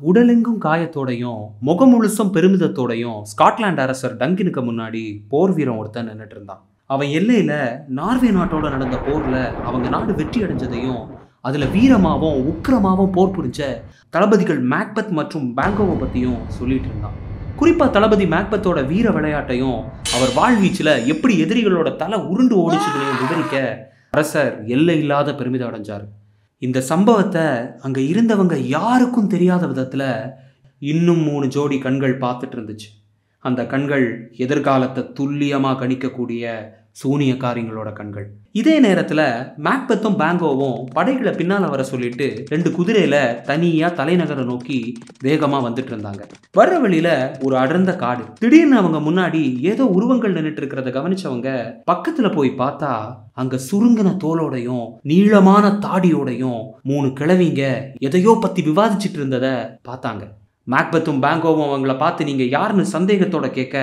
உடலெங்கும் காயத்தோடையும் முகம் முழுசும் பெருமிதத்தோடையும் ஸ்காட்லாந்து அரசர் டங்கினுக்கு முன்னாடி போர் வீரன் ஒருத்தன் நின்றுட்டு இருந்தான். அவன் எல்லையில நார்வே நாட்டோட நடந்த போர்ல அவங்க நாடு வெற்றி அடைஞ்சதையும் அதுல வீரமாவும் உக்கிரமாவும் போர் புரிஞ்ச தளபதிகள் மேக்பெத் மற்றும் பேங்கோவை பத்தியும் சொல்லிட்டு இருந்தான். குறிப்பா தளபதி மேக்பெத்தோட வீர விளையாட்டையும் அவர் வாழ்வீச்சுல எப்படி எதிரிகளோட தலை உருண்டு ஓடிச்சுகளையும் விவரிக்க அரசர் எல்லை இல்லாத பெருமிதம் அடைஞ்சாரு. இந்த சம்பவத்தை அங்க இருந்தவங்க யாருக்கும் தெரியாத விதத்துல இன்னும் 3 ஜோடி கண்கள் பார்த்துட்டு இருந்துச்சு. அந்த கண்கள் எதிர்காலத்தை துல்லியமா கணிக்கக்கூடிய சூனியக்காரிங்களோட கண்கள். இதே நேரத்துல மேக்பெத்தும் பேங்கோவும் படைகளை பின்னால வர சொல்லிட்டு 2 குதிரையில தனியா தலைநகரை நோக்கி வேகமா வந்துட்டு இருந்தாங்க. வர்ற வழியில ஒரு அடர்ந்த காடு. திடீர்னு அவங்க முன்னாடி ஏதோ உருவங்கள் நின்றுட்டு இருக்கிறத கவனிச்சவங்க பக்கத்துல போய் பார்த்தா அங்க சுருங்கின தோலோடையும் நீளமான தாடியோடையும் 3 கிழவிங்க எதையோ பத்தி விவாதிச்சுட்டு இருந்தத பார்த்தாங்க. மேக்பெத்தும் பேங்கோவும் அவங்கள பார்த்து நீங்க யாருன்னு சந்தேகத்தோட கேட்க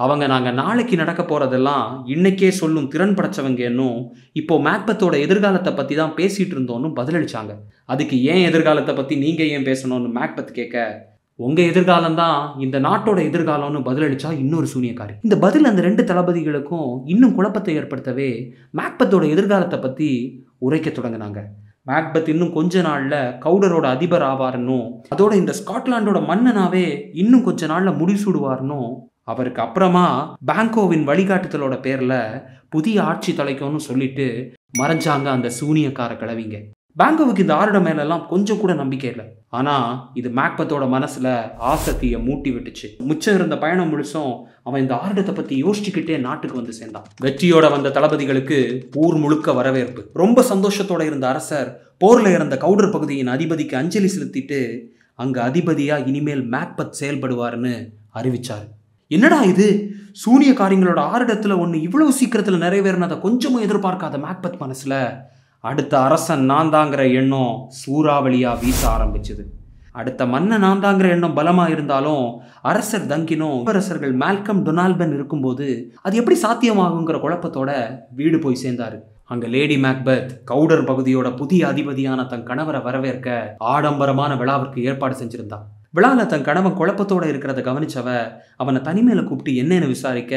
அவங்க நாங்க நாளைக்கு நடக்க போறதெல்லாம் இன்னைக்கே சொல்லும் திறன் படைச்சவங்க என்னும் இப்போ மேக்பெத்தோட எதிர்காலத்தை பத்தி தான் பேசிட்டு இருந்தோன்னு பதிலளிச்சாங்க. அதுக்கு ஏன் எதிர்காலத்தை பத்தி நீங்க ஏன் பேசணும்னு மேக்பெத் கேட்க உங்க எதிர்காலம் தான் இந்த நாட்டோட எதிர்காலம்னு பதிலளிச்சா இன்னொரு சூனியக்காரி. இந்த பதில் அந்த 2 தளபதிகளுக்கும் இன்னும் குழப்பத்தை ஏற்படுத்தவே மேக்பெத்தோட எதிர்காலத்தை பத்தி உரைக்க தொடங்கினாங்க. மேக்பெத் இன்னும் கொஞ்ச நாள்ல கவுடரோட அதிபர் ஆவார்னும் அதோட இந்த ஸ்காட்லாண்டோட மன்னனாவே இன்னும் கொஞ்ச நாள்ல முடிசூடுவார்னும் அவருக்கு அப்புறமா பேங்கோவின் வழிகாட்டுதலோட பேர்ல புதிய ஆட்சி தலைக்கும்னு சொல்லிட்டு மறைஞ்சாங்க அந்த சூனியக்கார கிழவிங்க. பேங்கோவுக்கு இந்த ஆருட மேலெல்லாம் கொஞ்சம் கூட நம்பிக்கை இல்லை. ஆனா இது மேக்பெத்தோட மனசுல ஆசத்திய மூட்டி விட்டுச்சு. மிச்சம் இருந்த பயணம் முழுசும் அவன் இந்த ஆருடத்தை பத்தி யோசிச்சுக்கிட்டே நாட்டுக்கு வந்து சேர்ந்தான். வெற்றியோட வந்த தளபதிகளுக்கு ஊர் முழுக்க வரவேற்பு. ரொம்ப சந்தோஷத்தோட இருந்த அரசர் போர்ல இறந்த கவுடர் பகுதியின் அதிபதிக்கு அஞ்சலி செலுத்திட்டு அங்க அதிபதியா இனிமேல் மேக்பெத் செயல்படுவார்னு அறிவிச்சாரு. என்னடா இது, சூனியக்காரிங்களோட ஆருடத்துல ஒண்ணு இவ்வளவு சீக்கிரத்துல நிறைவேறினதை கொஞ்சமும் எதிர்பார்க்காத மேக்பெத் மனசுல அடுத்த அரசன் நான் தாங்கிற எண்ணம் சூறாவளியா வீச ஆரம்பிச்சது. அடுத்த மன்னன் நான் தாங்கிற எண்ணம் பலமா இருந்தாலும் அரசர் டங்கினும் அரசர்கள் மால்கம் டொனால்பன் இருக்கும்போது அது எப்படி சாத்தியமாகுங்கிற குழப்பத்தோட வீடு போய் சேர்ந்தாரு. அங்க லேடி மேக்பெத் கவுடர் பகுதியோட புதிய அதிபதியான தன் கணவரை வரவேற்க ஆடம்பரமான விழாவிற்கு ஏற்பாடு செஞ்சிருந்தா. விழாவில் தன் கணவன் குழப்பத்தோட இருக்கிறத கவனிச்சவ அவனை தனிமையில கூப்பிட்டு என்னன்னு விசாரிக்க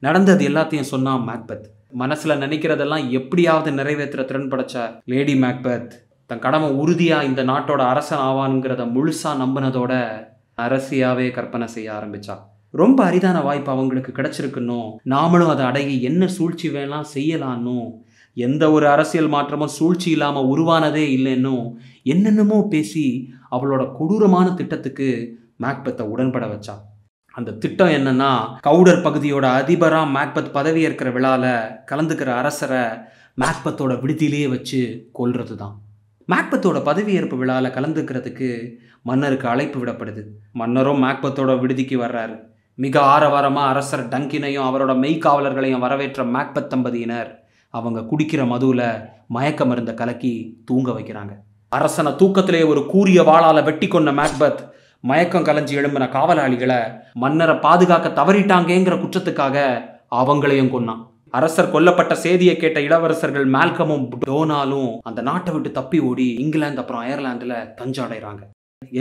நடந்தது எல்லாத்தையும் சொன்னான் மேக்பெத். மனசுல நினைக்கிறதெல்லாம் எப்படியாவது நிறைவேற்ற திறன் படைச்ச லேடி மேக்பெத் தன் கணவன் உறுதியா இந்த நாட்டோட அரசன் ஆவான்ங்கிறத முழுசா நம்பினதோட அரசியாவே கற்பனை செய்ய ஆரம்பிச்சா. ரொம்ப அரிதான வாய்ப்பு அவங்களுக்கு கிடைச்சிருக்குன்னும் நாமளும் அதை அடங்கி என்ன சூழ்ச்சி வேணாம் செய்யலான்னும் எந்த ஒரு அரசியல் மாற்றமும் சூழ்ச்சி இல்லாம உருவானதே இல்லைன்னும் என்னென்னமோ பேசி அவளோட கொடூரமான திட்டத்துக்கு மேக்பெத்தை உடன்பட வச்சா. அந்த திட்டம் என்னன்னா கவுடர் பகுதியோட அதிபரா மேக்பெத் பதவி ஏற்கிற விழால கலந்துக்கிற அரசரை மேக்பெத்தோட விடுதியிலேயே வச்சு கொல்றது தான். மேக்பெத்தோட பதவியேற்பு விழாவில் கலந்துக்கிறதுக்கு மன்னருக்கு அழைப்பு விடப்படுது. மன்னரும் மேக்பெத்தோட விடுதிக்கு வர்றாரு. மிக ஆரவாரமாக அரசர் டங்கினையும் அவரோட மெய்காவலர்களையும் வரவேற்ற மேக்பெத் தம்பதியினர் அவங்க குடிக்கிற மதுவில் மயக்க மருந்த கலக்கி தூங்க வைக்கிறாங்க. அரசனை தூக்கத்திலே ஒரு கூரிய வாளால் வெட்டி கொண்ட மேக்பெத் மயக்கம் கலைஞ்சி எழும்பின காவலாளிகளை மன்னரை பாதுகாக்க தவறிட்டாங்கங்கிற குற்றத்துக்காக அவங்களையும் கொன்னான். அரசர் கொல்லப்பட்ட செய்தியை கேட்ட இளவரசர்கள் மால்கமும் டோனாலும் அந்த நாட்டை விட்டு தப்பி ஓடி இங்கிலாந்து அப்புறம் அயர்லாந்துல தஞ்சடைறாங்க.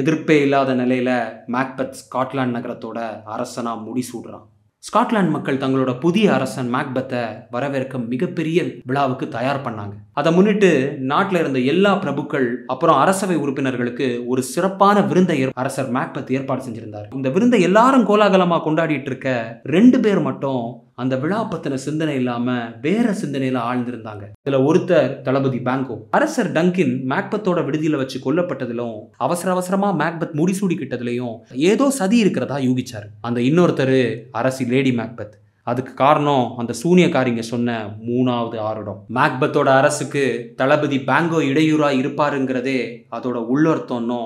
எதிர்ப்பே இல்லாத நிலையில மேக்பெத் ஸ்காட்லாந்து நகரத்தோட அரசனா முடிசூடுறான். ஸ்காட்லாந்து மக்கள் தங்களோட புதிய அரசன் மேக்பெத்தை வரவேற்க மிகப்பெரிய விழாவுக்கு தயார் பண்ணாங்க. அதை முன்னிட்டு நாட்டில் இருந்த எல்லா பிரபுக்கள் அப்புறம் அரசவை உறுப்பினர்களுக்கு ஒரு சிறப்பான விருந்தை அரசர் மேக்பெத் ஏற்பாடு செஞ்சிருந்தார். இந்த விருந்தை எல்லாரும் கோலாகலமா கொண்டாடிட்டு இருக்க 2 பேர் மட்டும் அந்த விழா பத்தின சிந்தனை இல்லாம வேற சிந்தனையில ஆழ்ந்திருந்தாங்க. இதுல ஒருத்தர் தளபதி பேங்கோ. அரசர் டங்கின் மேக்பெத்தோட விடுதியில வச்சு கொல்லப்பட்டதிலும் அவசரமா மேக்பெத் முடிசூடிக்கிட்டதுலயும் ஏதோ சதி இருக்கிறதா யூகிச்சாரு. அந்த இன்னொருத்தர் அரசி லேடி மேக்பெத். அதுக்கு காரணம் அந்த சூனியக்காரிங்க சொன்ன 3வது ஆருடம். மேக்பெத்தோட அரசுக்கு தளபதி பேங்கோ இடையூறா இருப்பாருங்கிறதே அதோட உள்ளர்த்தம்னோ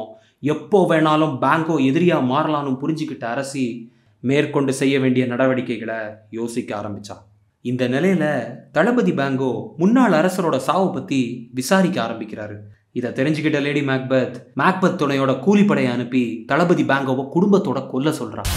எப்போ வேணாலும் பேங்கோ எதிரியா மாறலான்னு புரிஞ்சுக்கிட்ட அரசி மேற்கொண்டு செய்ய வேண்டிய நடவடிக்கைகளை யோசிக்க ஆரம்பிச்சா. இந்த நிலையில தளபதி பேங்கோ முன்னாள் அரசரோட சாவு பத்தி விசாரிக்க ஆரம்பிக்கிறாரு. இதை தெரிஞ்சுக்கிட்ட லேடி மேக்பெத் துணையோட கூலிப்படையை அனுப்பி தளபதி பேங்கோவை குடும்பத்தோட கொல்ல சொல்றான்.